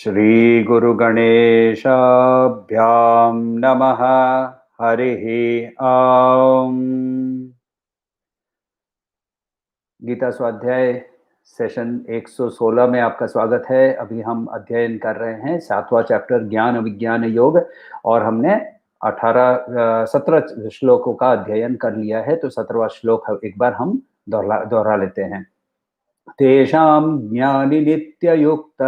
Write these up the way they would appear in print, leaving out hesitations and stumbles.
श्री गुरु गणेशाभ्यां नमः। हरिः ओम। गीता स्वाध्याय सेशन 116 में आपका स्वागत है। अभी हम अध्ययन कर रहे हैं 7वां चैप्टर ज्ञान विज्ञान योग, और हमने 17 श्लोकों का अध्ययन कर लिया है। तो 17वां श्लोक एक बार हम दोहरा लेते हैं। तेषां ज्ञानि नित्ययुक्त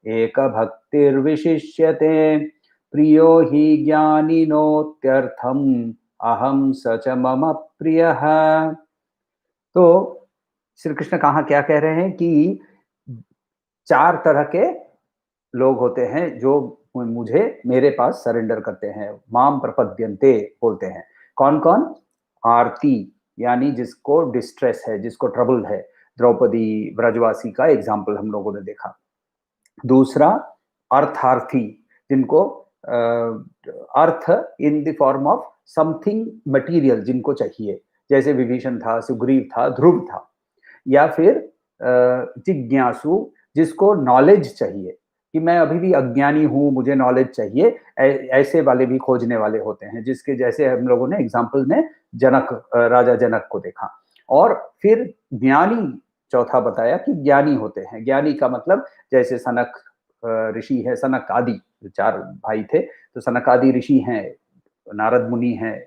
एक भक्तिर्विशिष्यते प्रियो हि ज्ञानिनोत्यर्थम् अहं स च मम प्रियः। तो श्री कृष्ण कहाँ क्या कह रहे हैं कि 4 तरह के लोग होते हैं जो मुझे मेरे पास सरेंडर करते हैं, माम प्रपद्यन्ते बोलते हैं। कौन कौन? आरती, यानी जिसको डिस्ट्रेस है, जिसको ट्रबल है। द्रौपदी ब्रजवासी का एग्जाम्पल हम लोगों ने देखा। दूसरा अर्थार्थी, जिनको अर्थ in the form of something material जिनको चाहिए, जैसे विभीषण था, सुग्रीव था, ध्रुव था। या फिर जिज्ञासु, जिसको नॉलेज चाहिए कि मैं अभी भी अज्ञानी हूँ, मुझे नॉलेज चाहिए। ऐसे वाले भी खोजने वाले होते हैं, जिसके जैसे हम लोगों ने एग्जाम्पल में राजा जनक को देखा। और फिर ज्ञानी चौथा बताया कि ज्ञानी होते हैं। ज्ञानी का मतलब जैसे सनक ऋषि है, सनक आदि 4 भाई थे, तो सनक आदि ऋषि हैं, नारद मुनि हैं,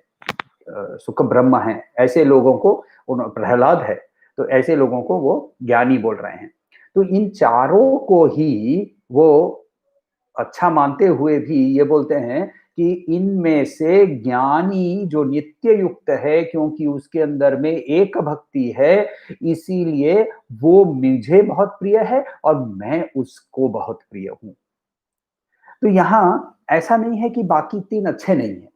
सुख ब्रह्म हैं। ऐसे लोगों को, प्रहलाद है, तो ऐसे लोगों को वो ज्ञानी बोल रहे हैं। तो इन चारों को ही वो अच्छा मानते हुए भी ये बोलते हैं कि इनमें से ज्ञानी जो नित्य युक्त है, क्योंकि उसके अंदर में एक भक्ति है, इसीलिए वो मुझे बहुत प्रिय है और मैं उसको बहुत प्रिय हूं। तो यहां ऐसा नहीं है कि बाकी 3 अच्छे नहीं है।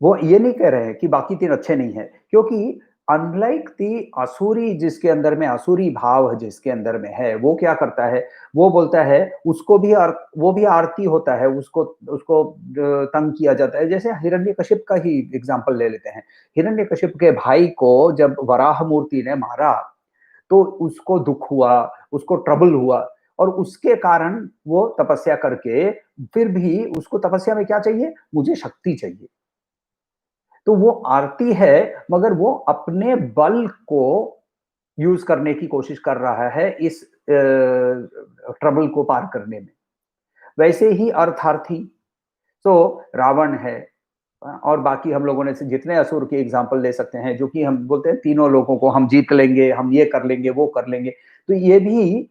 वो ये नहीं कह रहे हैं कि बाकी 3 अच्छे नहीं है, क्योंकि अनलाइक दी असुरी, जिसके अंदर में असुरी भाव जिसके अंदर में है, वो क्या करता है? वो बोलता है उसको भी वो भी आरती होता है, उसको उसको तंग किया जाता है। जैसे हिरण्यकशिप का ही एग्जांपल ले लेते हैं। हिरण्यकशिप के भाई को जब वराह मूर्ति ने मारा, तो उसको दुख हुआ, उसको ट्रबल हुआ, और उसके कारण वो तपस्या करके, फिर भी उसको तपस्या में क्या चाहिए? मुझे शक्ति चाहिए। तो वो आरती है, मगर वो अपने बल को यूज करने की कोशिश कर रहा है इस ट्रबल को पार करने में। वैसे ही अर्थार्थी तो रावण है, और बाकी हम लोगों ने जितने असुर के एग्जाम्पल ले सकते हैं, जो कि हम बोलते हैं तीनों लोगों को हम जीत लेंगे, हम ये कर लेंगे, वो कर लेंगे। तो ये भी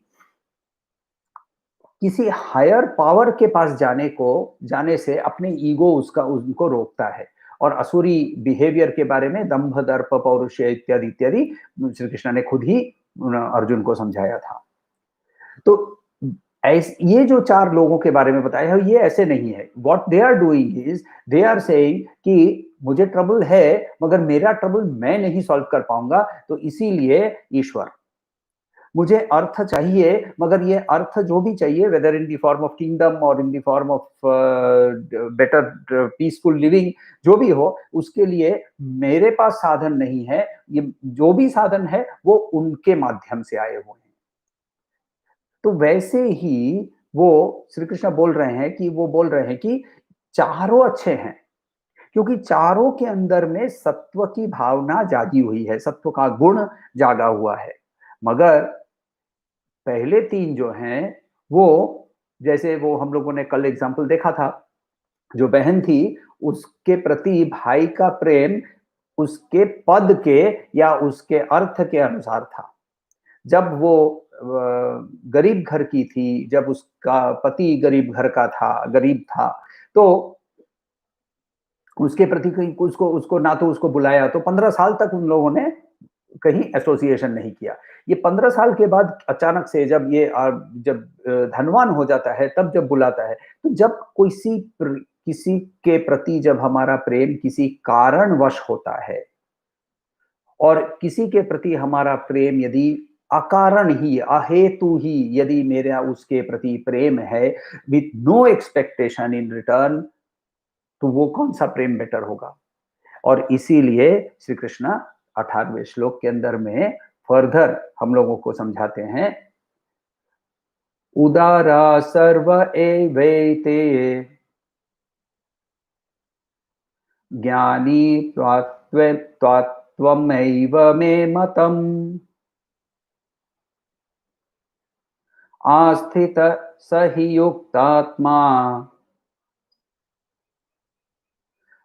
किसी हायर पावर के पास जाने से अपने ईगो उनको रोकता है। और असुरी बिहेवियर के बारे में दंभ दर्प पौरुषय इत्यादि इत्यादि श्री कृष्ण ने खुद ही अर्जुन को समझाया था। तो ये जो 4 लोगों के बारे में बताया है, ये ऐसे नहीं है। What they are doing is they are saying कि मुझे ट्रबल है, मगर मेरा ट्रबल मैं नहीं सॉल्व कर पाऊंगा, तो इसीलिए ईश्वर, मुझे अर्थ चाहिए, मगर ये अर्थ जो भी चाहिए, whether in the form of kingdom और in the form of better peaceful living, जो भी हो, उसके लिए मेरे पास साधन नहीं है। ये जो भी साधन है वो उनके माध्यम से आए हुए हैं। तो वैसे ही वो श्री कृष्ण बोल रहे हैं कि चारों अच्छे हैं, क्योंकि चारों के अंदर में सत्व की भावना जागी हुई है, सत्व का गुण जागा हुआ है। मगर पहले 3 जो हैं, वो जैसे वो हम लोगों ने कल एग्जाम्पल देखा था, जो बहन थी, उसके प्रति भाई का प्रेम उसके पद के या उसके अर्थ के अनुसार था। जब वो गरीब घर की थी, जब उसका पति गरीब घर का था, गरीब था, तो उसके प्रति कहीं उसको उसको ना तो उसको बुलाया, तो 15 साल तक उन लोगों ने कहीं एसोसिएशन नहीं किया। ये 15 साल के बाद अचानक से जब ये जब धनवान हो जाता है, तब जब बुलाता है। तो जब किसी के प्रति जब हमारा प्रेम किसी कारणवश होता है, और किसी के प्रति हमारा प्रेम यदि अकारण ही, अहेतु ही यदि मेरा उसके प्रति प्रेम है, with no expectation in return, तो वो कौन सा प्रेम बेटर होगा? और इसीलिए श्री कृष्ण 18वें श्लोक के अंदर में फर्दर हम लोगों को समझाते हैं उदारा सर्व एवैते ज्ञानी त्वमैव मे मतम् आस्थित स हि युक्तात्मा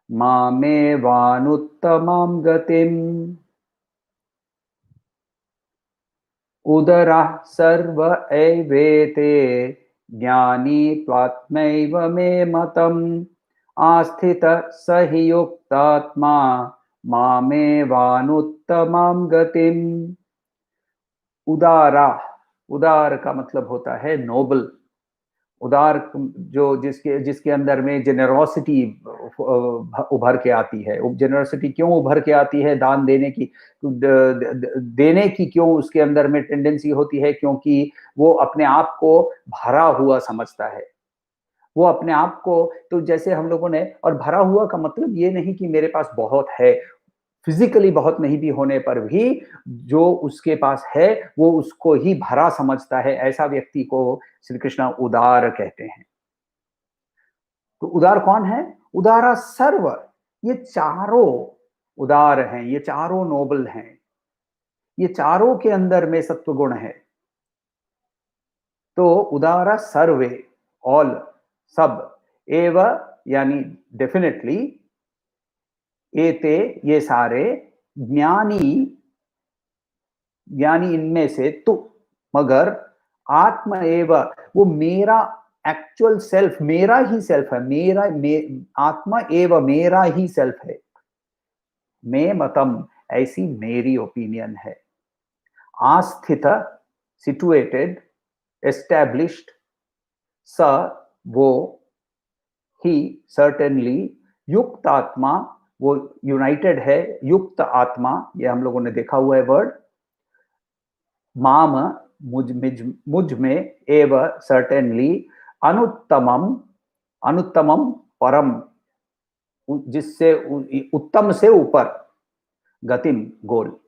मामेवानुत्तमां गतिम् उदरः सर्व एवेते ज्ञानी त्वात्मैव मे मतम् आस्थित स हि युक्तात्मा मामेवानुत्तमां गतिम्। उदारा, उदार का मतलब होता है नोबल। उदार जो जिसके जिसके अंदर में जेनरोसिटी उभर के आती है। जेनरोसिटी क्यों उभर के आती है? दान देने की देने की क्यों उसके अंदर में टेंडेंसी होती है? क्योंकि वो अपने आप को भरा हुआ समझता है। वो अपने आप को, तो जैसे हम लोगों ने, और भरा हुआ का मतलब ये नहीं कि मेरे पास बहुत है, फिजिकली बहुत नहीं भी होने पर भी जो उसके पास है वो उसको ही भरा समझता है। ऐसा व्यक्ति को श्री कृष्ण उदार कहते हैं। तो उदार कौन है? उदारा सर्व, ये चारों उदार हैं, ये चारों नोबल हैं, ये चारों के अंदर में सत्व गुण है। तो उदारा सर्वे, ऑल, सब, एव यानी डेफिनेटली, एते ये सारे, ज्ञानी, ज्ञानी इनमें से, तो मगर आत्म एव, वो मेरा एक्चुअल सेल्फ, मेरा ही सेल्फ है, आत्मा एव मेरा ही सेल्फ है। मे मतम, ऐसी मेरी ओपिनियन है। आस्थित, सिचुएटेड, एस्टैब्लिश्ड, स वो, ही सर्टेनली, युक्त आत्मा वो यूनाइटेड है, युक्त आत्मा, ये हम लोगों ने देखा हुआ है वर्ड। माम, मुझ में, एव सर्टेनली, अनुत्तमम, अनुत्तमम परम, जिससे उत्तम से ऊपर, गतिम गोल।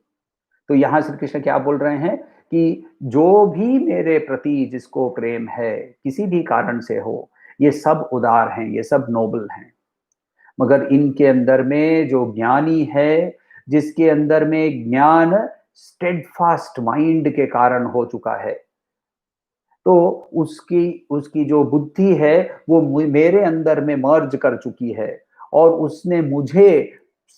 तो यहां श्री कृष्ण क्या बोल रहे हैं कि जो भी मेरे प्रति जिसको प्रेम है किसी भी कारण से हो, ये सब उदार हैं, ये सब नोबल हैं। मगर इनके अंदर में जो ज्ञानी है, जिसके अंदर में ज्ञान स्टेडफास्ट माइंड के कारण हो चुका है, तो उसकी उसकी जो बुद्धि है वो मेरे अंदर में मर्ज कर चुकी है, और उसने मुझे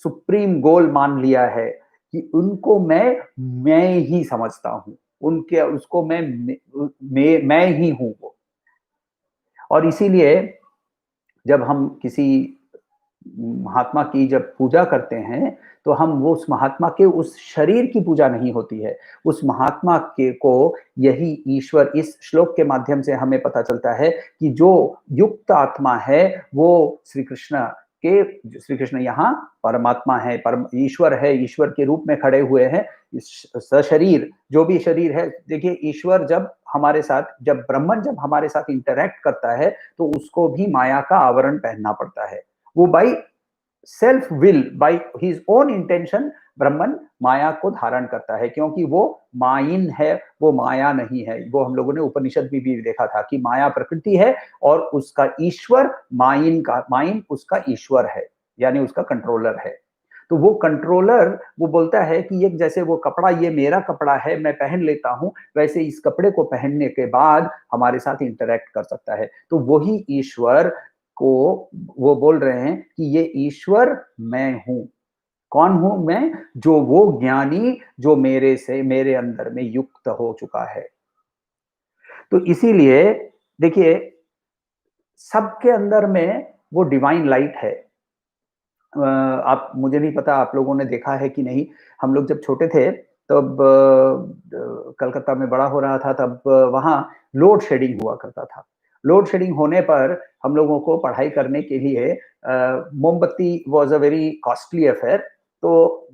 सुप्रीम गोल मान लिया है कि उनको मैं ही समझता हूँ, उनके उसको मैं ही हूँ वो। और इसीलिए जब हम किसी महात्मा की जब पूजा करते हैं तो हम वो उस महात्मा के उस शरीर की पूजा नहीं होती है, उस महात्मा के को यही ईश्वर, इस श्लोक के माध्यम से हमें पता चलता है कि जो युक्त आत्मा है वो श्री कृष्ण यहाँ परमात्मा है, परम ईश्वर है, ईश्वर के रूप में खड़े हुए हैं। सशरीर, जो भी शरीर है, देखिए ईश्वर जब हमारे साथ, जब ब्रह्मन जब हमारे साथ इंटरैक्ट करता है तो उसको भी माया का आवरण पहनना पड़ता है। वो by self will, by his own intention ब्रह्मन माया को धारण करता है, क्योंकि वो माइन है, वो माया नहीं है। वो हम लोगों ने उपनिषद में भी देखा था कि माया प्रकृति है और उसका ईश्वर माइन उसका ईश्वर है, यानी उसका कंट्रोलर है। तो वो कंट्रोलर वो बोलता है कि ये जैसे वो कपड़ा, ये मेरा कपड़ा है, मैं पहन लेता हूं, वैसे इस कपड़े को पहनने के बाद हमारे साथ इंटरैक्ट कर सकता है। तो वही ईश्वर को वो बोल रहे हैं कि ये ईश्वर मैं हूं। कौन हूं मैं? जो वो ज्ञानी जो मेरे अंदर में युक्त हो चुका है। तो इसीलिए देखिए, सबके अंदर में वो डिवाइन लाइट है। आप, मुझे नहीं पता आप लोगों ने देखा है कि नहीं, हम लोग जब छोटे थे तब कलकत्ता में बड़ा हो रहा था, तब वहाँ लोड शेडिंग हुआ करता था। लोड शेडिंग होने पर हम लोगों को पढ़ाई करने के लिए मोमबत्ती was a very costly affair. तो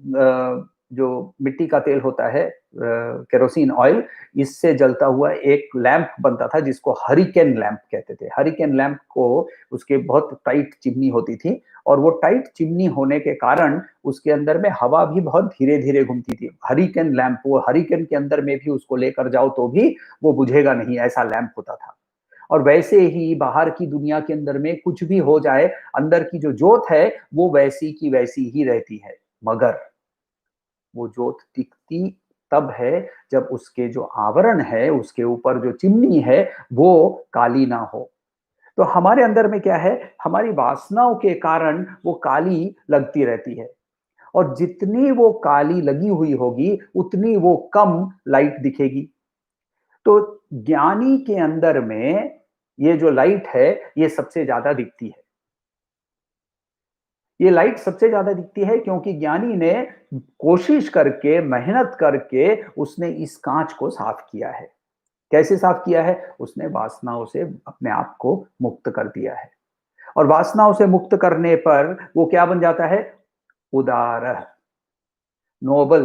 जो मिट्टी का तेल होता है, केरोसिन ऑयल, इससे जलता हुआ एक लैंप बनता था जिसको हरिकेन लैंप कहते थे। हरिकेन लैंप को उसके बहुत टाइट चिमनी होती थी और वो टाइट चिमनी होने के कारण उसके अंदर में हवा भी बहुत धीरे-धीरे घूमती थी। हरिकेन लैंप, वो हरिकेन के अंदर में भी उसको लेकर जाओ तो भी वो बुझेगा नहीं, ऐसा लैंप होता था। और वैसे ही बाहर की दुनिया के अंदर में कुछ भी हो जाए, अंदर की जो ज्योत है वो वैसी की वैसी ही रहती है, मगर वो ज्योत दिखती तब है जब उसके जो आवरण है, उसके ऊपर जो चिमनी है, वो काली ना हो। तो हमारे अंदर में क्या है, हमारी वासनाओं के कारण वो काली लगती रहती है और जितनी वो काली लगी हुई होगी, उतनी वो कम लाइट दिखेगी। तो ज्ञानी के अंदर में ये जो लाइट है, ये सबसे ज्यादा दिखती है। ये लाइट सबसे ज्यादा दिखती है क्योंकि ज्ञानी ने कोशिश करके, मेहनत करके उसने इस कांच को साफ किया है। कैसे साफ किया है? उसने वासनाओं से अपने आप को मुक्त कर दिया है और वासनाओं से मुक्त करने पर वो क्या बन जाता है? उदार, नोबल,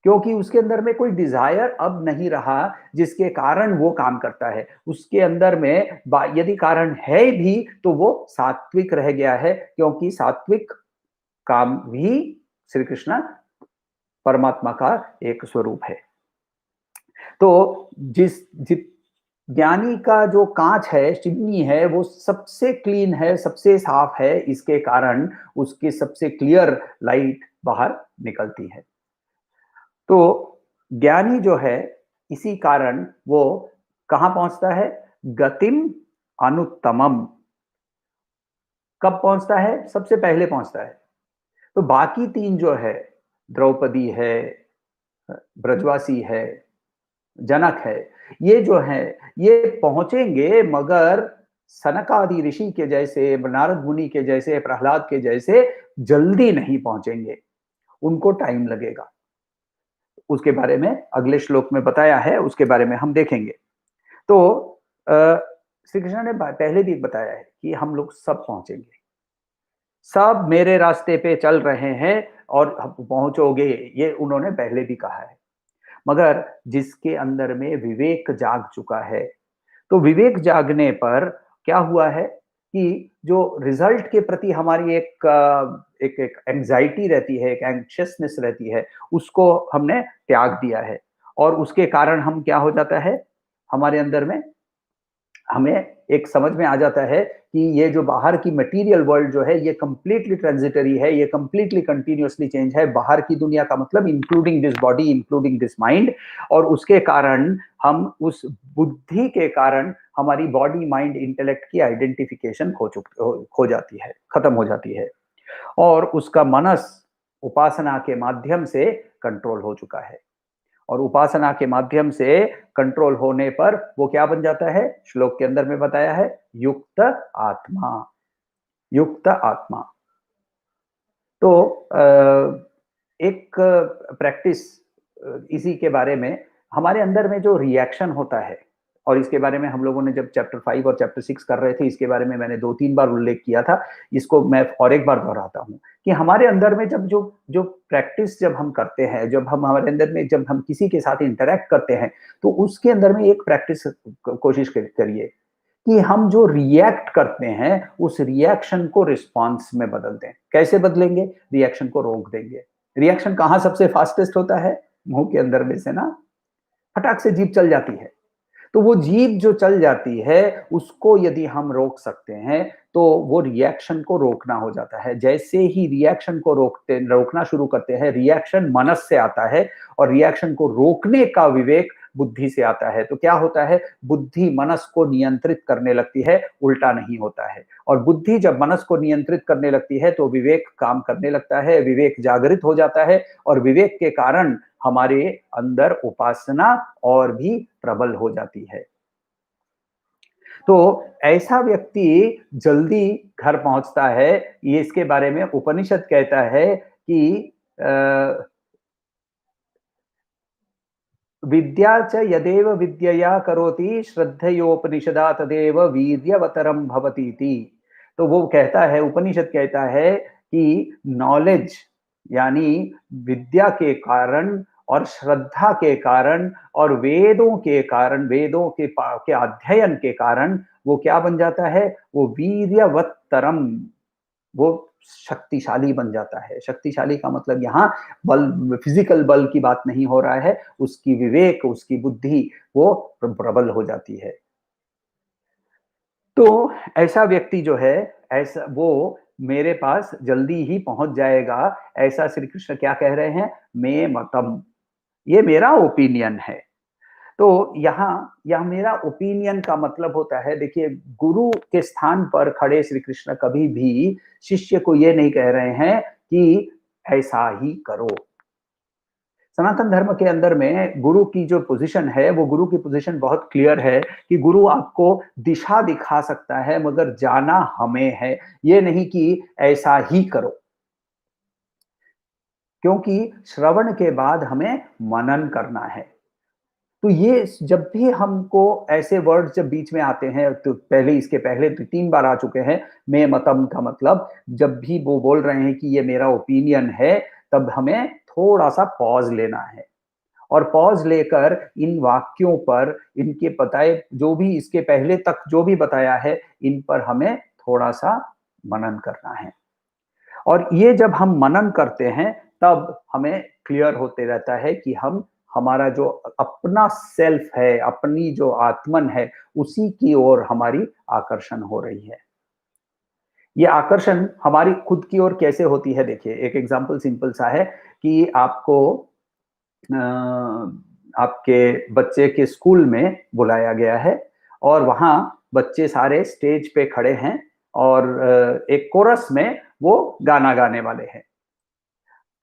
क्योंकि उसके अंदर में कोई डिजायर अब नहीं रहा जिसके कारण वो काम करता है। उसके अंदर में यदि कारण है भी तो वो सात्विक रह गया है, क्योंकि सात्विक काम भी श्री कृष्ण परमात्मा का एक स्वरूप है। तो जिस ज्ञानी का जो कांच है, चिमनी है, वो सबसे क्लीन है, सबसे साफ है, इसके कारण उसकी सबसे क्लियर लाइट बाहर निकलती है। तो ज्ञानी जो है, इसी कारण वो कहां पहुंचता है? गतिम अनुत्तमम। कब पहुंचता है? सबसे पहले पहुंचता है। तो बाकी तीन जो है, द्रौपदी है, ब्रजवासी है, जनक है, ये जो है ये पहुंचेंगे, मगर सनकादि ऋषि के जैसे, नारद मुनि के जैसे, प्रहलाद के जैसे जल्दी नहीं पहुंचेंगे, उनको टाइम लगेगा। उसके बारे में अगले श्लोक में बताया है, उसके बारे में हम देखेंगे। तो श्री कृष्ण ने पहले भी बताया है कि हम लोग सब पहुंचेंगे, सब मेरे रास्ते पे चल रहे हैं और पहुंचोगे, ये उन्होंने पहले भी कहा है। मगर जिसके अंदर में विवेक जाग चुका है, तो विवेक जागने पर क्या हुआ है कि जो रिजल्ट के प्रति हमारी एक एंजाइटी रहती है, एक एंक्शियसनेस रहती है, उसको हमने त्याग दिया है और उसके कारण हम क्या हो जाता है, हमारे अंदर में हमें एक समझ में आ जाता है कि ये जो बाहर की मटेरियल वर्ल्ड जो है, ये कंप्लीटली ट्रांजिटरी है, ये कंप्लीटली कंटिन्यूअसली चेंज है। बाहर की दुनिया का मतलब including this body, including this mind, और उसके कारण हम उस बुद्धि के कारण हमारी बॉडी माइंड इंटेलेक्ट की आइडेंटिफिकेशन हो जाती है, खत्म हो जाती है और उसका मनस उपासना के माध्यम से कंट्रोल हो चुका है। और उपासना के माध्यम से कंट्रोल होने पर वो क्या बन जाता है? श्लोक के अंदर में बताया है, युक्त आत्मा। युक्त आत्मा। तो एक प्रैक्टिस इसी के बारे में, हमारे अंदर में जो रिएक्शन होता है, और इसके बारे में हम लोगों ने जब चैप्टर 5 और चैप्टर 6 कर रहे थे, इसके बारे में मैंने 2-3 बार उल्लेख किया था। इसको मैं और एक बार दोहराता हूँ कि हमारे अंदर में जब जो जो प्रैक्टिस जब हम करते हैं, जब हम हमारे अंदर में जब हम किसी के साथ इंटरैक्ट करते हैं, तो उसके अंदर में एक प्रैक्टिस कोशिश करिए कि हम जो रिएक्ट करते हैं, उस रिएक्शन को रिस्पॉन्स में बदल दें। कैसे बदलेंगे? रिएक्शन को रोक देंगे। रिएक्शन कहाँ सबसे फास्टेस्ट होता है? मुंह के अंदर में से ना फटाक से जीभ चल जाती है। तो वो जीभ जो चल जाती है, उसको यदि हम रोक सकते हैं, तो वो रिएक्शन को रोकना हो जाता है। जैसे ही रिएक्शन को रोकना शुरू करते हैं, रिएक्शन मनस से आता है और रिएक्शन को रोकने का विवेक बुद्धि से आता है। तो क्या होता है? बुद्धि मनस को नियंत्रित करने लगती है, उल्टा नहीं होता है। और बुद्धि जब मनस को नियंत्रित करने लगती है, तो विवेक काम करने लगता है, विवेक जागृत हो जाता है और विवेक के कारण हमारे अंदर उपासना और भी प्रबल हो जाती है। तो ऐसा व्यक्ति जल्दी घर पहुंचता है, ये इसके बारे में उपनिषद कहता है कि विद्या च यदेव विद्यया करोति श्रद्धयोपनिषदा तदेव वीर्यवतरम भवतीति। तो वो कहता है, उपनिषद कहता है कि नॉलेज यानी विद्या के कारण और श्रद्धा के कारण और वेदों के कारण, वेदों के अध्ययन के कारण वो क्या बन जाता है? वो वीर्यवत्तरम, वो शक्तिशाली बन जाता है। शक्तिशाली का मतलब यहाँ बल, फिजिकल बल की बात नहीं हो रहा है, उसकी विवेक, उसकी बुद्धि वो प्रबल हो जाती है। तो ऐसा व्यक्ति जो है, ऐसा वो मेरे पास जल्दी ही पहुंच जाएगा, ऐसा श्री कृष्ण क्या कह रहे हैं? मे मतम, ये मेरा ओपिनियन है। तो यहाँ यह मेरा ओपिनियन का मतलब होता है, देखिए गुरु के स्थान पर खड़े श्री कृष्ण कभी भी शिष्य को ये नहीं कह रहे हैं कि ऐसा ही करो। सनातन धर्म के अंदर में गुरु की जो पोजीशन है, वो गुरु की पोजीशन बहुत क्लियर है कि गुरु आपको दिशा दिखा सकता है, मगर जाना हमें है, ये नहीं कि ऐसा ही करो। क्योंकि श्रवण के बाद हमें मनन करना है। तो ये जब भी हमको ऐसे वर्ड जब बीच में आते हैं, तो पहले इसके पहले 3 बार आ चुके हैं, मैं मतम का मतलब जब भी वो बोल रहे हैं कि ये मेरा ओपिनियन है, तब हमें थोड़ा-सा पॉज़ लेना है। और पॉज़ लेकर इन वाक्यों पर, इनके बताए जो भी इसके पहले तक जो भी बताया है, इन पर हमें थोड़ा-सा मनन करना है। और ये जब हम मनन करते हैं, तब हमें क्लियर होते रहता है कि हम, हमारा जो अपना सेल्फ है, अपनी जो आत्मन है, उसी की ओर हमारी आकर्षण हो रही है। ये आकर्षण हमारी खुद की ओर कैसे होती है? देखिए, एक एग्जांपल सिंपल सा है कि आपको आपके बच्चे के स्कूल में बुलाया गया है और वहाँ बच्चे सारे स्टेज पे खड़े हैं और एक कोरस में वो गाना गाने वाले हैं।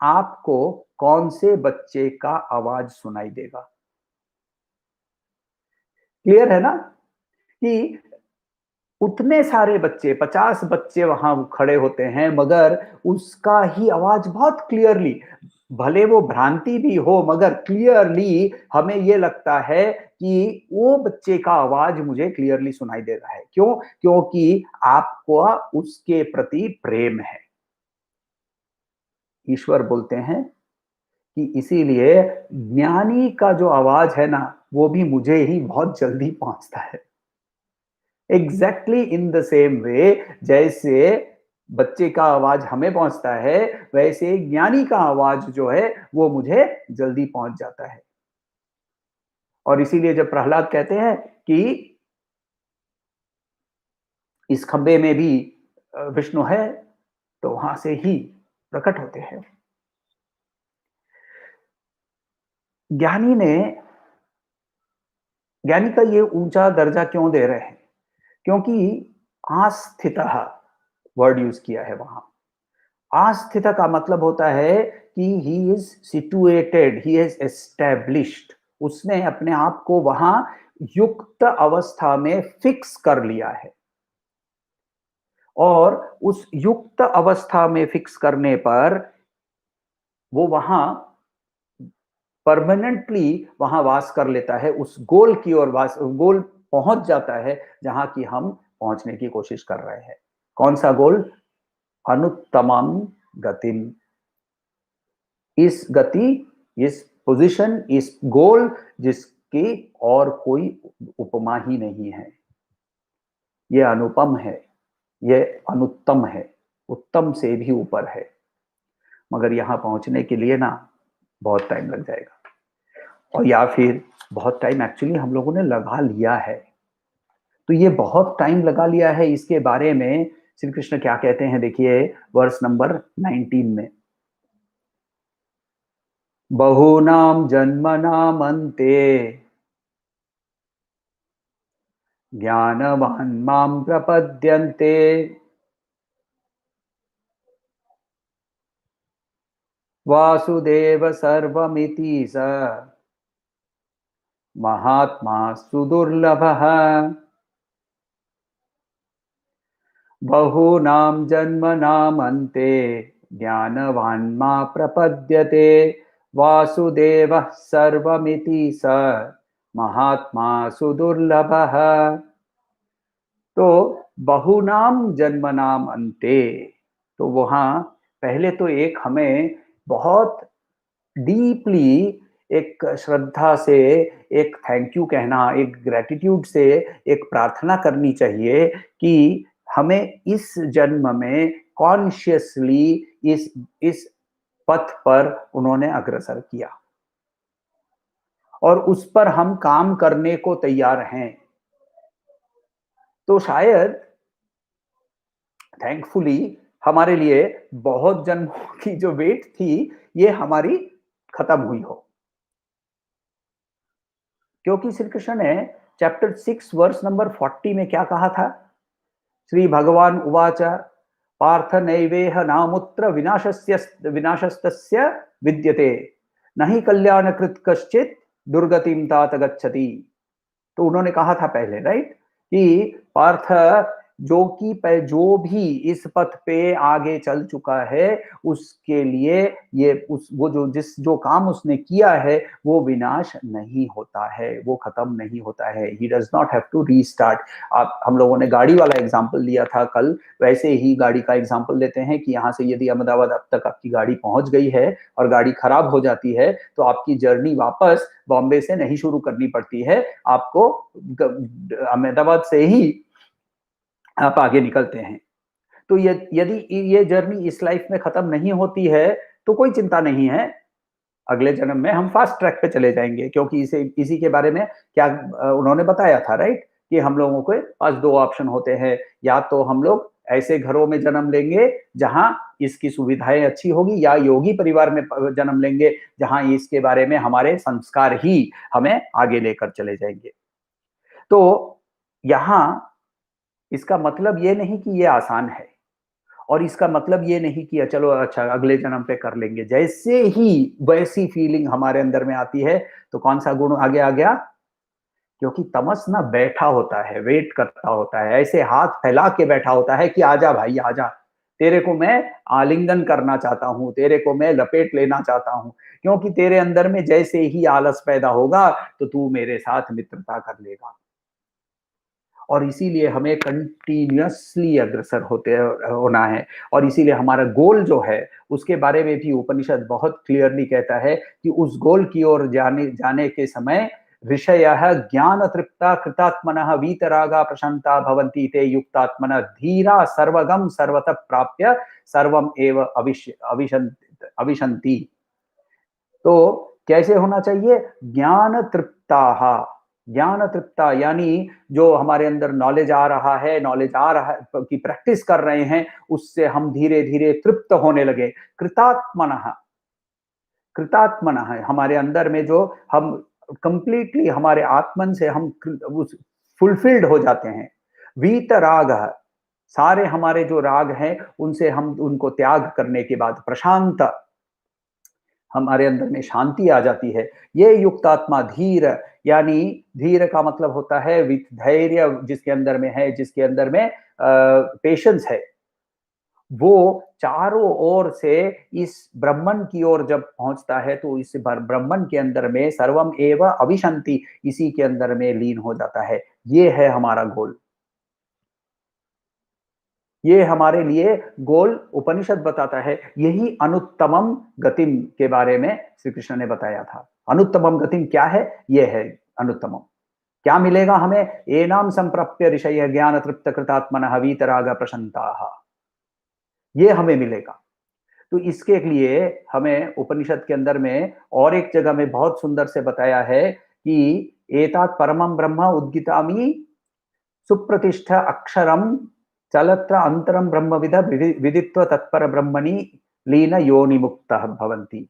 आपको कौन से बच्चे का आवाज सुनाई देगा? क्लियर है ना? कि उतने सारे बच्चे, 50 बच्चे वहां खड़े होते हैं, मगर उसका ही आवाज बहुत क्लियरली, भले वो भ्रांति भी हो, मगर क्लियरली हमें ये लगता है कि वो बच्चे का आवाज मुझे क्लियरली सुनाई दे रहा है। क्यों? क्योंकि आपको उसके प्रति प्रेम है। ईश्वर बोलते हैं कि इसीलिए ज्ञानी का जो आवाज है ना, वो भी मुझे ही बहुत जल्दी पहुंचता है। Exactly in the same way, जैसे बच्चे का आवाज हमें पहुंचता है, वैसे ज्ञानी का आवाज जो है वो मुझे जल्दी पहुंच जाता है। और इसीलिए जब प्रहलाद कहते हैं कि इस खंबे में भी विष्णु है, तो वहां से ही प्रकट होते हैं। ज्ञानी ने, ज्ञानी का ये ऊंचा दर्जा क्यों दे रहे हैं? क्योंकि आस्थितः वर्ड यूज किया है वहां। आस्थित का मतलब होता है कि he is situated, he is established, उसने अपने आप को वहां युक्त अवस्था में फिक्स कर लिया है। और उस युक्त अवस्था में फिक्स करने पर वो वहां परमानेंटली वहां वास कर लेता है, उस गोल की ओर वास, गोल पहुंच जाता है जहां की हम पहुंचने की कोशिश कर रहे हैं। कौन सा गोल? अनुत्तमम गतिम। इस गति, इस पोजीशन, इस गोल जिसकी और कोई उपमा ही नहीं है। ये अनुपम है, ये अनुत्तम है, उत्तम से भी ऊपर है। मगर यहां पहुंचने के लिए ना बहुत टाइम लग जाएगा, और या फिर बहुत टाइम एक्चुअली हम लोगों ने लगा लिया है। तो ये बहुत टाइम लगा लिया है, इसके बारे में श्री कृष्ण क्या कहते हैं? देखिए वर्स नंबर 19 में, बहूनां जन्मनामन्ते ज्ञानवान् मां प्रपद्यन्ते वासुदेव सर्वमिति स महात्मा सुदुर्लभः। बहूनां जन्मनामन्ते ज्ञानवान् मां प्रपद्यते वासुदेवः सर्वमिति स महात्मा सुदुर्लभः। तो बहुनाम जन्मनाम अंते, तो वहां पहले तो एक हमें बहुत डीपली एक श्रद्धा से, एक थैंक यू कहना, एक ग्रैटिट्यूड से एक प्रार्थना करनी चाहिए कि हमें इस जन्म में कॉन्शियसली इस पथ पर उन्होंने अग्रसर किया और उस पर हम काम करने को तैयार हैं। तो शायद थैंकफुली हमारे लिए बहुत जन्मों की जो वेट थी, ये हमारी खत्म हुई हो। क्योंकि श्री कृष्ण ने चैप्टर 6 वर्स नंबर 40 में क्या कहा था? श्री भगवान उवाच पार्थ नैवेह नामुत्र विनाशस्तस्य विद्यते न ही कल्याणकृत कश्चित दुर्गतिम तात गच्छति। तो उन्होंने कहा था पहले, राइट, कि पार्थ जो भी इस पथ पे आगे चल चुका है, उसके लिए ये जो काम उसने किया है वो विनाश नहीं होता है, वो खत्म नहीं होता है। He does not have to restart. आप हम लोगों ने गाड़ी वाला एग्जांपल लिया था कल, वैसे ही गाड़ी का एग्जांपल लेते हैं कि यहाँ से यदि अहमदाबाद अब तक आपकी गाड़ी पहुंच गई है और गाड़ी खराब हो जाती है, तो आपकी जर्नी वापस बॉम्बे से नहीं शुरू करनी पड़ती है, आपको अहमदाबाद से ही आप आगे निकलते हैं। तो यदि ये जर्नी इस लाइफ में खत्म नहीं होती है, तो कोई चिंता नहीं है, अगले जन्म में हम फास्ट ट्रैक पे चले जाएंगे। क्योंकि इसी के बारे में क्या उन्होंने बताया था, राइट, कि हम लोगों के पास दो ऑप्शन होते हैं, या तो हम लोग ऐसे घरों में जन्म लेंगे जहां इसकी सुविधाएं अच्छी होगी, या योगी परिवार में जन्म लेंगे जहां इसके बारे में हमारे संस्कार ही हमें आगे लेकर चले जाएंगे। तो यहां इसका मतलब ये नहीं कि ये आसान है, और इसका मतलब ये नहीं कि चलो अच्छा अगले जन्म पे कर लेंगे। जैसे ही वैसी फीलिंग हमारे अंदर में आती है, तो कौन सा गुण आगे आ गया? क्योंकि तमस ना बैठा होता है, वेट करता होता है, ऐसे हाथ फैला के बैठा होता है कि आजा भाई आजा, तेरे को मैं आलिंगन करना चाहता हूं, तेरे को मैं लपेट लेना चाहता हूं। क्योंकि तेरे अंदर में जैसे ही आलस पैदा होगा, तो तू मेरे साथ मित्रता कर लेगा। और इसीलिए हमें कंटिन्यूअसली अग्रसर होते होना है। और इसीलिए हमारा गोल जो है, उसके बारे में भी उपनिषद बहुत क्लियरली कहता है कि उस गोल की ओर जाने जाने के समय ऋषयः ज्ञान तृप्ता कृतात्मनः वीतरागा प्रशांता भवन्ति ते युक्तात्मनः धीरा सर्वगम सर्वतः प्राप्य सर्वम एव अविशन्ति। तो कैसे होना चाहिए? ज्ञान तृप्ता, ज्ञान तृप्ता यानी जो हमारे अंदर नॉलेज आ रहा है, की प्रैक्टिस कर रहे हैं, उससे हम धीरे धीरे तृप्त होने लगे। कृतात्मनः, कृतात्मनः हमारे अंदर में जो हम कंप्लीटली हमारे आत्मन से हम फुलफिल्ड हो जाते हैं। वीतराग, सारे हमारे जो राग हैं उनसे हम उनको त्याग करने के बाद प्रशांत, हमारे अंदर में शांति आ जाती है। ये युक्तात्मा धीर, यानी धीर का मतलब होता है विथ धैर्य, जिसके अंदर में है, जिसके अंदर में पेशेंस है, वो चारों ओर से इस ब्रह्मन की ओर जब पहुंचता है, तो इस ब्रह्मन के अंदर में सर्वम एव अभिशंति, इसी के अंदर में लीन हो जाता है। ये है हमारा गोल। ये हमारे लिए गोल उपनिषद बताता है। यही अनुत्तमम गतिम के बारे में श्री कृष्ण ने बताया था। अनुत्तमम गतिम क्या है? ये है अनुत्तमम। क्या मिलेगा हमें? एनाम संप्रप्य ऋषय ज्ञान तृप्त कृतात्मनः वीतराग प्रशांताः, ये हमें मिलेगा। तो इसके लिए हमें उपनिषद के अंदर में और एक जगह में बहुत सुंदर से बताया है कि एतात परमं ब्रह्म उद्गितामि सुप्रतिष्ठ अक्षरम चलत्र अंतरम ब्रह्मविद विदित्व तत्पर ब्रह्मणि लीन योनि मुक्त भवंती।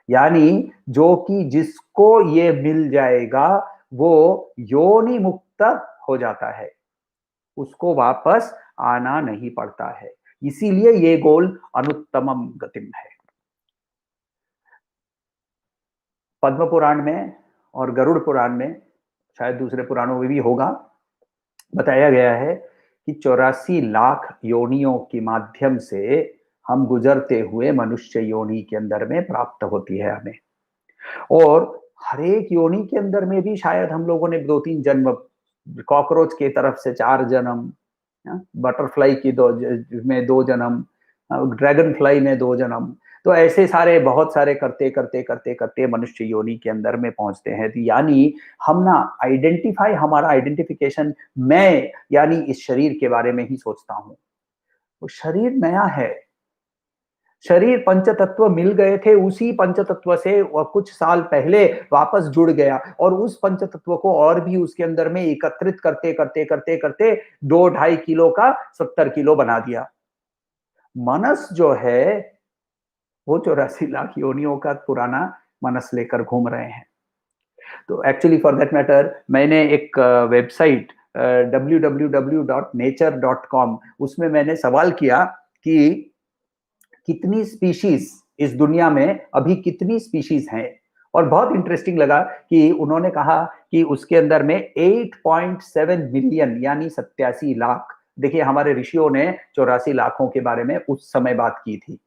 यानी जो कि जिसको ये मिल जाएगा, वो योनि मुक्त हो जाता है, उसको वापस आना नहीं पड़ता है। इसीलिए ये गोल अनुत्तमम गतिम है। पद्म पुराण में और गरुड़ पुराण में, शायद दूसरे पुराणों में भी होगा, बताया गया है कि 84 लाख योनियों के माध्यम से हम गुजरते हुए मनुष्य योनि के अंदर में प्राप्त होती है हमें। और हर एक योनि के अंदर में भी शायद हम लोगों ने 2-3 जन्म, कॉकरोच के तरफ से 4 जन्म, बटरफ्लाई की में 2 जन्म, ड्रैगन फ्लाई में 2 जन्म, तो ऐसे सारे बहुत सारे करते करते करते करते मनुष्य योनि के अंदर में पहुंचते हैं। तो यानी हम ना हमारा आइडेंटिफिकेशन मैं यानी इस शरीर के बारे में ही सोचता हूं। वो शरीर नया है, शरीर पंचतत्व मिल गए थे, उसी पंचतत्व से कुछ साल पहले वापस जुड़ गया और उस पंचतत्व को और भी उसके अंदर में एकत्रित करते करते करते करते 2-2.5 किलो का 70 किलो बना दिया। मनस जो है वो 84 लाख योनियों का पुराना मनस लेकर घूम रहे हैं। तो एक्चुअली फॉर दैट मैटर मैंने एक वेबसाइट www.nature.com उसमें मैंने सवाल किया कि कितनी स्पीशीज इस दुनिया में अभी कितनी स्पीशीज हैं, और बहुत इंटरेस्टिंग लगा कि उन्होंने कहा कि उसके अंदर में 8.7 मिलियन यानी 87 लाख। देखिए हमारे ऋषियों ने 84 लाखों के बारे में उस समय बात की थी।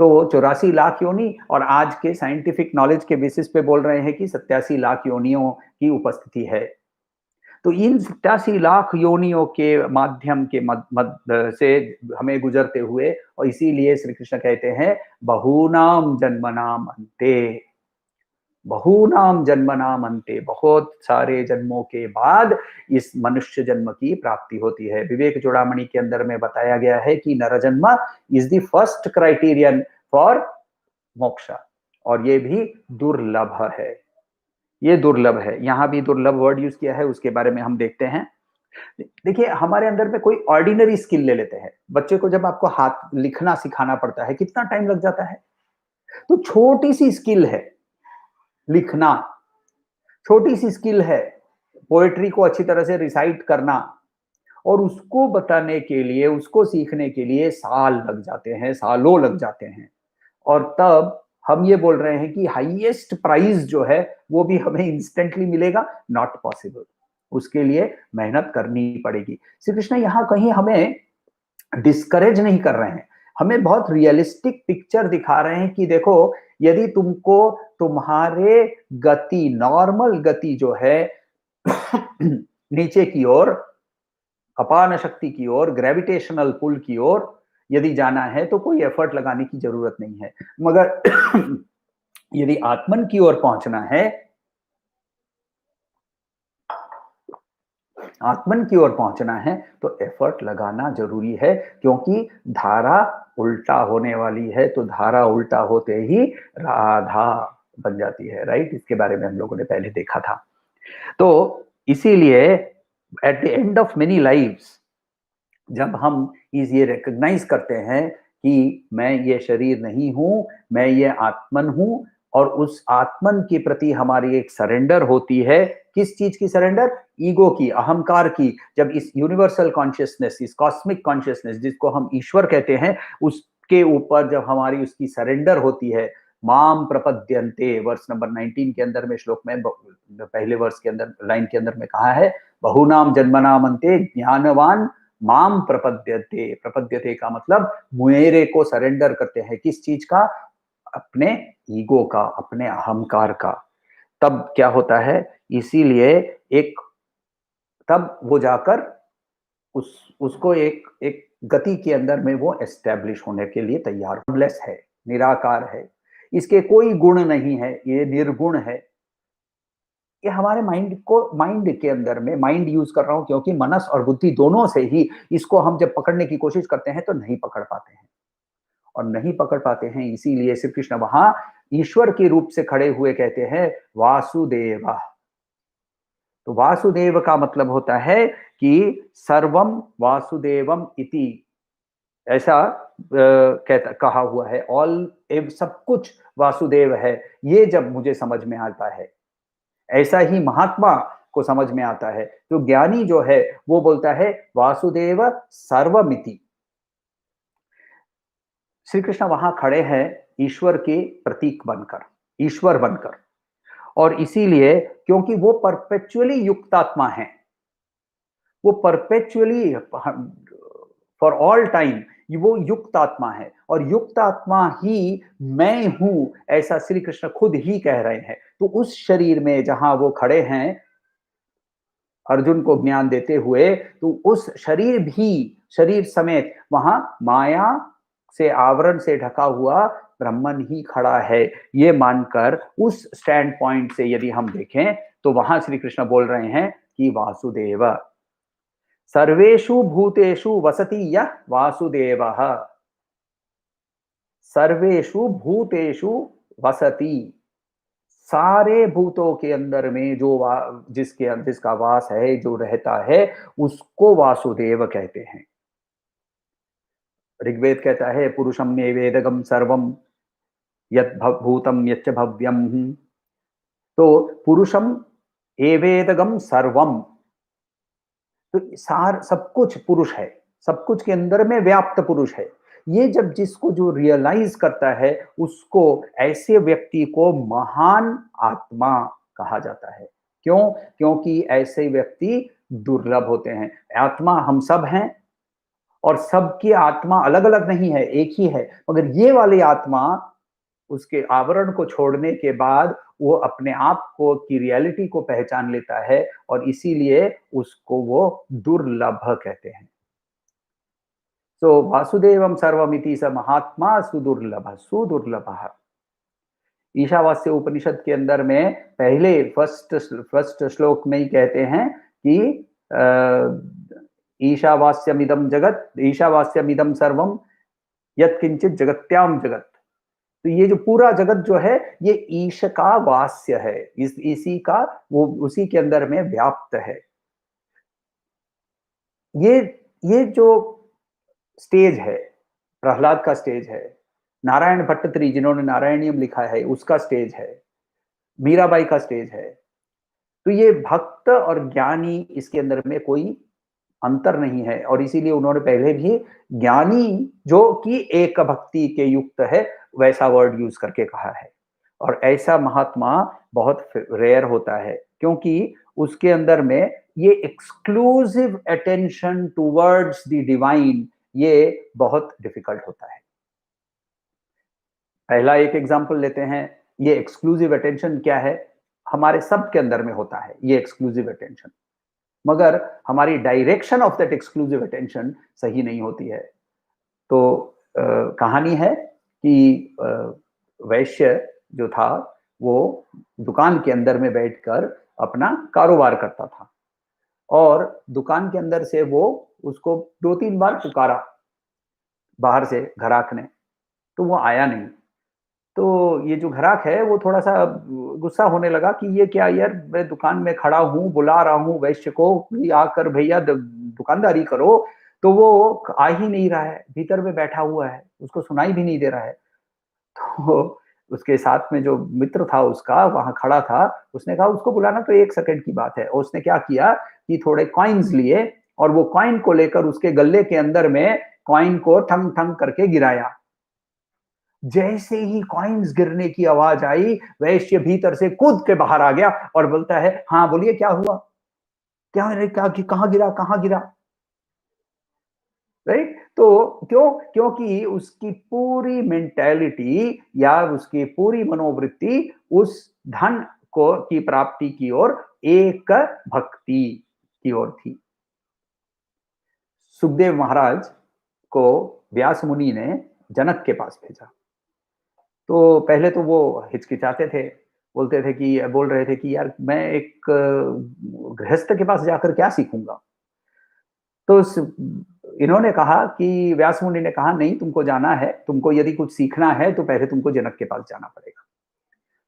तो 84 लाख योनि और आज के साइंटिफिक नॉलेज के बेसिस पे बोल रहे हैं कि 87 लाख योनियों की उपस्थिति है। तो इन 87 लाख योनियों के माध्यम के से हमें गुजरते हुए, और इसीलिए श्री कृष्ण कहते हैं बहूनाम जन्मनाम अन्ते, बहूनाम जन्मनाम अन्ते, बहुत सारे जन्मों के बाद इस मनुष्य जन्म की प्राप्ति होती है। विवेक चूड़ामणि के अंदर में बताया गया है कि नरजन्म is the first criterion for moksha, और ये भी दुर्लभ है। ये दुर्लभ है, यहां भी दुर्लभ वर्ड यूज किया है, उसके बारे में हम देखते हैं। देखिए हमारे अंदर में कोई ऑर्डिनरी स्किल ले लेते हैं, बच्चे को जब आपको हाथ लिखना सिखाना पड़ता है कितना टाइम लग जाता है। तो छोटी सी स्किल है लिखना, छोटी सी स्किल है पोएट्री को अच्छी तरह से रिसाइट करना, और उसको बताने के लिए, उसको सीखने के लिए साल लग जाते हैं, सालों लग जाते हैं। और तब हम ये बोल रहे हैं कि हाईएस्ट प्राइज जो है वो भी हमें इंस्टेंटली मिलेगा, नॉट पॉसिबल, उसके लिए मेहनत करनी पड़ेगी। श्री कृष्ण यहाँ कहीं हमें डिस्करेज नहीं कर रहे हैं, हमें बहुत रियलिस्टिक पिक्चर दिखा रहे हैं कि देखो यदि तुमको तुम्हारे गति, नॉर्मल गति जो है नीचे की ओर, अपान शक्ति की ओर, ग्रेविटेशनल पुल की ओर यदि जाना है तो कोई एफर्ट लगाने की जरूरत नहीं है। मगर यदि आत्मन की ओर पहुंचना है, आत्मन की ओर पहुंचना है तो एफर्ट लगाना जरूरी है, क्योंकि धारा उल्टा होने वाली है। तो धारा उल्टा होते ही राधा बन जाती है, राइट। इसके बारे में हम लोगों ने पहले देखा था। तो इसीलिए at the end of many lives जब हम ये रिकॉग्नाइज करते हैं कि मैं ये शरीर नहीं हूं, मैं ये आत्मन हूं, और उस आत्मन के प्रति हमारी एक सरेंडर होती है। किस चीज की सरेंडर? ईगो की, अहंकार की। जब इस यूनिवर्सल कॉन्शियसनेस, इस कॉस्मिक कॉन्शियसनेस जिसको हम ईश्वर कहते हैं, उसके ऊपर जब हमारी उसकी सरेंडर होती है, माम प्रपद्यन्ते, वर्स नंबर 19 के अंदर में, श्लोक में पहले वर्स के अंदर, लाइन के अंदर में कहा है बहुनाम जन्मनाम अन्ते ज्ञानवान माम प्रपद्यते। प्रपद्यते का मतलब मेरे को सरेंडर करते हैं। किस चीज का? अपने ईगो का, अपने अहंकार का। तब क्या होता है? इसीलिए एक तब वो जाकर उसको एक एक गति के अंदर में वो एस्टेब्लिश होने के लिए तैयार, लेस है, निराकार है, इसके कोई गुण नहीं है, ये निर्गुण है। ये हमारे माइंड के अंदर में, माइंड यूज कर रहा हूं क्योंकि मनस और बुद्धि दोनों से ही इसको हम जब पकड़ने की कोशिश करते हैं तो नहीं पकड़ पाते हैं, और नहीं पकड़ पाते हैं। इसीलिए श्री कृष्ण वहां ईश्वर के रूप से खड़े हुए कहते हैं वासुदेव। तो वासुदेव का मतलब होता है कि सर्वम वासुदेवम इति, ऐसा कहा हुआ है। ऑल सब कुछ वासुदेव है, ये जब मुझे समझ में आता है, ऐसा ही महात्मा को समझ में आता है। तो ज्ञानी जो है वो बोलता है वासुदेव सर्वमिति। श्री कृष्ण वहां खड़े हैं ईश्वर के प्रतीक बनकर, ईश्वर बनकर, और इसीलिए क्योंकि वो परपेचुअली युक्तात्मा है, वो परपेचुअली फॉर ऑल टाइम वो युक्त आत्मा है, और युक्त आत्मा ही मैं हूं, ऐसा श्री कृष्ण खुद ही कह रहे हैं। तो उस शरीर में जहां वो खड़े हैं अर्जुन को ज्ञान देते हुए, तो उस शरीर भी, शरीर समेत वहां माया से आवरण से ढका हुआ ब्रह्मन ही खड़ा है। ये मानकर उस स्टैंड पॉइंट से यदि हम देखें तो वहां श्री कृष्ण बोल रहे हैं कि वासुदेव सर्वेषु भूतेषु वसति यः वासुदेवः, सर्वेषु भूतेषु वसति, सारे भूतों के अंदर में जो जिसका वास है, जो रहता है, उसको वासुदेव कहते हैं। ऋग्वेद कहता है पुरुषम में वेदगम सर्वम यत् भूतम यच्च भव्यम। तो पुरुषम एवेदगम सर्वम, तो सार सब कुछ पुरुष है, सब कुछ के अंदर में व्याप्त पुरुष है। ये जब जिसको जो रियलाइज करता है उसको, ऐसे व्यक्ति को महान आत्मा कहा जाता है। क्यों? क्योंकि ऐसे व्यक्ति दुर्लभ होते हैं। आत्मा हम सब हैं और सबकी आत्मा अलग अलग नहीं है, एक ही है, मगर ये वाली आत्मा उसके आवरण को छोड़ने के बाद वो अपने आप को की रियलिटी को पहचान लेता है और इसीलिए उसको वो दुर्लभ कहते हैं। तो वासुदेवम सर्वमिति स महात्मा सुदुर्लभ सुदुर्लभ। ईशावास्य उपनिषद के अंदर में पहले फर्स्ट श्लोक में ही कहते हैं कि ईशावास्यमिदम जगत ईशावास्यमिदम सर्वम यत्किंचित जगत्याम जगत। तो ये जो पूरा जगत जो है ये ईश का वास्य है, इसी का वो उसी के अंदर में व्याप्त है। ये जो स्टेज है प्रहलाद का स्टेज है, नारायण भट्टत्री जिन्होंने नारायणियम लिखा है उसका स्टेज है, मीराबाई का स्टेज है। तो ये भक्त और ज्ञानी इसके अंदर में कोई अंतर नहीं है और इसीलिए उन्होंने पहले भी ज्ञानी जो कि एक भक्ति के युक्त है वैसा वर्ड यूज करके कहा है। और ऐसा महात्मा बहुत रेयर होता है क्योंकि उसके अंदर में ये exclusive attention towards the divine ये बहुत डिफिकल्ट होता है। पहला एक एग्जांपल लेते हैं, ये एक्सक्लूसिव अटेंशन क्या है? हमारे सब के अंदर में होता है ये एक्सक्लूसिव अटेंशन, मगर हमारी direction of that exclusive attention सही नहीं होती है। तो कहानी है कि वैश्य जो था वो दुकान के अंदर में बैठकर अपना कारोबार करता था और दुकान के अंदर से वो उसको 2-3 बार पुकारा बाहर से ग्राहक ने, तो वो आया नहीं। तो ये जो ग्राहक है वो थोड़ा सा गुस्सा होने लगा कि ये क्या यार, मैं दुकान में खड़ा हूँ, बुला रहा हूँ वैश्य को कि आकर भैया दुकानदारी करो, तो वो आ ही नहीं रहा है, भीतर में बैठा हुआ है, उसको सुनाई भी नहीं दे रहा है। तो उसके साथ में जो मित्र था उसका वहां खड़ा था, उसने कहा उसको बुलाना तो 1 सेकंड की बात है। और उसने क्या किया कि थोड़े कॉइन्स लिए और वो कॉइन को लेकर उसके गले के अंदर में कॉइन को ठंग ठंग करके गिराया। जैसे ही कॉइन्स गिरने की आवाज आई, वैश्य भीतर से कूद के बाहर आ गया और बोलता है, हाँ बोलिए क्या हुआ, क्या कहां गिरा कहां गिरा? राइट? तो क्योंकि उसकी पूरी मेंटालिटी या उसकी पूरी मनोवृत्ति उस धन को की प्राप्ति की ओर, एक भक्ति की ओर थी। सुखदेव महाराज को व्यास मुनि ने जनक के पास भेजा। तो पहले तो वो हिचकिचाते थे, बोल रहे थे कि यार मैं एक गृहस्थ के पास जाकर क्या सीखूंगा। तो इन्होंने कहा कि व्यास मुनि ने कहा नहीं, तुमको जाना है, तुमको यदि कुछ सीखना है तो पहले तुमको जनक के पास जाना पड़ेगा।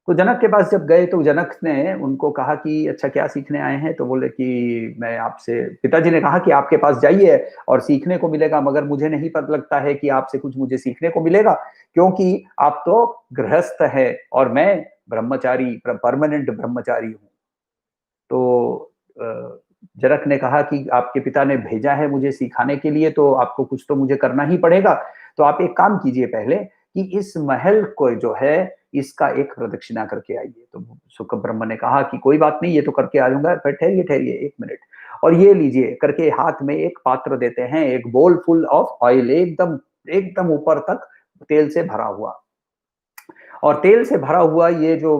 तो जनक के पास जब गए तो जनक ने उनको कहा कि अच्छा क्या सीखने आए हैं? तो बोले कि मैं आपसे, पिताजी ने कहा कि आपके पास जाइए और सीखने को मिलेगा, मगर मुझे नहीं पता लगता है कि आपसे कुछ मुझे सीखने को मिलेगा क्योंकि आप तो गृहस्थ है और मैं ब्रह्मचारी परमानेंट ब्रह्मचारी हूँ। तो जनक ने कहा कि आपके पिता ने भेजा है मुझे सिखाने के लिए तो आपको कुछ तो मुझे करना ही पड़ेगा। तो आप एक काम कीजिए पहले कि इस महल को जो है इसका एक प्रदक्षिणा करके आइए। तो सुख ब्रह्म ने कहा कि कोई बात नहीं, ये तो करके आ जाऊंगा, पर ठहरिए ठहरिए 1 मिनट, और ये लीजिए करके हाथ में एक पात्र देते हैं, एक बोल फुल ऑफ ऑयल, एकदम एकदम ऊपर तक तेल से भरा हुआ। और तेल से भरा हुआ ये जो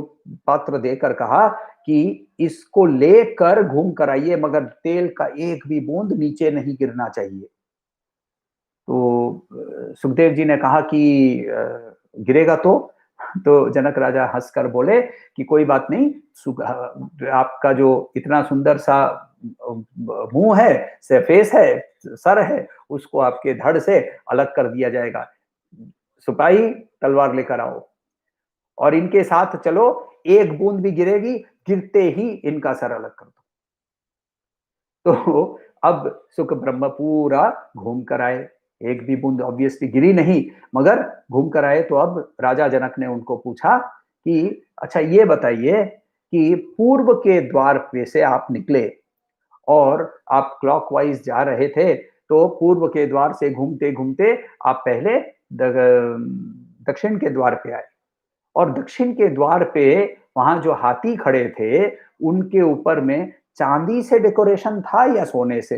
पात्र देकर कहा कि इसको लेकर घूम कर आइए, मगर तेल का एक भी बूंद नीचे नहीं गिरना चाहिए। तो सुखदेव जी ने कहा कि गिरेगा तो? तो जनक राजा हँसकर बोले कि कोई बात नहीं, आपका जो इतना सुंदर सा मुँह है, फेस है, सर है, उसको आपके धड़ से अलग कर दिया जाएगा। सिपाही तलवार लेकर आओ और इनके साथ चलो, एक बूंद भी गिरेगी, गिरते ही इनका सर अलग कर दो। तो अब सुख ब्रह्म पूरा घूम कर आए, एक भी बूंद ऑब्वियसली गिरी नहीं, मगर घूम कर आए। तो अब राजा जनक ने उनको पूछा कि अच्छा ये बताइए कि पूर्व के द्वार पे से आप निकले और आप क्लॉकवाइज जा रहे थे, तो पूर्व के द्वार से घूमते-घूमते आप पहले दक्षिण के द्वार पे आए और दक्षिण के द्वार पे वहां जो हाथी खड़े थे, उनके ऊपर में चांदी से डेकोरेशन था या सोने से?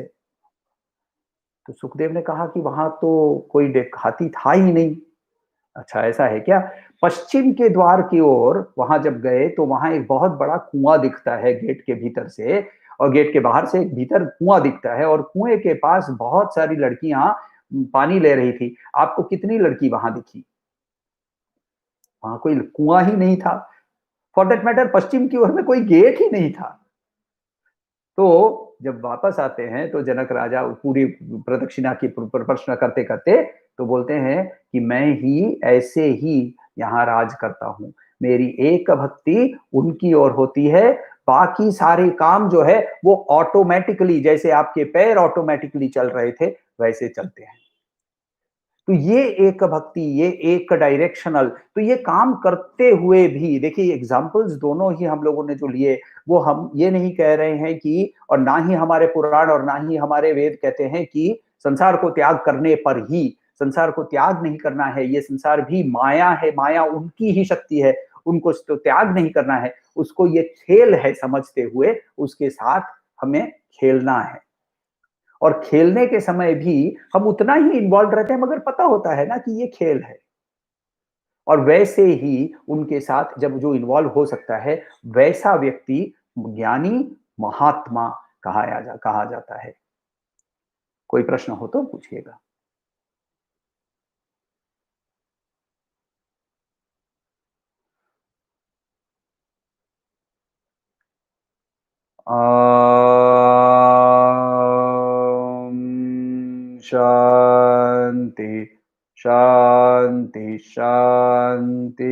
तो सुखदेव ने कहा कि वहां तो कोई हाथी था ही नहीं। अच्छा ऐसा है क्या? पश्चिम के द्वार की ओर वहां जब गए तो वहां एक बहुत बड़ा कुआं दिखता है गेट के भीतर से, और गेट के बाहर से एक भीतर कुआं दिखता है और कुएं के पास बहुत सारी लड़कियां पानी ले रही थी। आपको कितनी लड़की वहां दिखी? वहां कोई कुआं ही नहीं था। फॉर दैट मैटर पश्चिम की ओर में कोई गेट ही नहीं था। तो जब वापस आते हैं तो जनक राजा पूरी प्रदक्षिणा की प्रश्न करते करते तो बोलते हैं कि मैं ही ऐसे ही यहाँ राज करता हूँ, मेरी एक भक्ति उनकी ओर होती है, बाकी सारे काम जो है वो ऑटोमेटिकली, जैसे आपके पैर ऑटोमेटिकली चल रहे थे वैसे चलते हैं। तो ये एक भक्ति, ये एक डायरेक्शनल, तो ये काम करते हुए भी देखिए एग्जाम्पल्स दोनों ही हम लोगों ने जो लिए, वो हम ये नहीं कह रहे हैं कि, और ना ही हमारे पुराण और ना ही हमारे वेद कहते हैं कि संसार को त्याग करने पर ही, संसार को त्याग नहीं करना है, ये संसार भी माया है, माया उनकी ही शक्ति है, उनको तो त्याग नहीं करना है, उसको ये खेल है समझते हुए उसके साथ हमें खेलना है। और खेलने के समय भी हम उतना ही इन्वॉल्व रहते हैं, मगर पता होता है ना कि ये खेल है। और वैसे ही उनके साथ जब जो इन्वॉल्व हो सकता है, वैसा व्यक्ति ज्ञानी महात्मा कहा जाता है। कोई प्रश्न हो तो पूछिएगा। शांति शांति शांति।